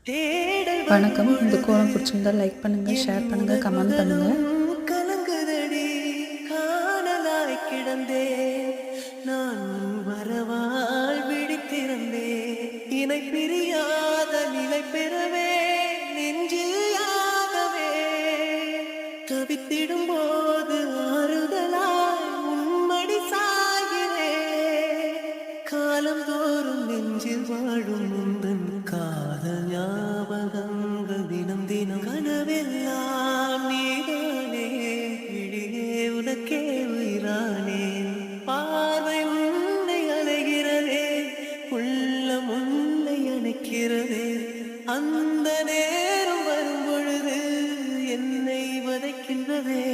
வணக்கம். இந்த கோலம் பிடிச்சிருந்தா லைக் பண்ணுங்க, ஷேர் பண்ணுங்க, கமெண்ட் பண்ணுங்க. கலங்குதடி காணலாய் கிடந்தே நான் வரவால் விழித்திருந்தேன் இணை பிரியாத நிலை பெறவே நெஞ்சியாகவே தவித்திடும் போது ஆறுதலாய் உன்மடி சாகிறேன் காலந்தோறும் நெஞ்சில் வாழும் முந்தன் காதல் ஞாபகங்கள் தினம் தினம் கனவெல்லாம் நீதானே விழியே உனக்கே உயிரானேன் பார்வை உன்னை அலைகிறதே உள்ளம் உன்னை அணைக்கிறதே அந்த நேரம் வரும் பொழுது என்னை வதைக்கின்றதே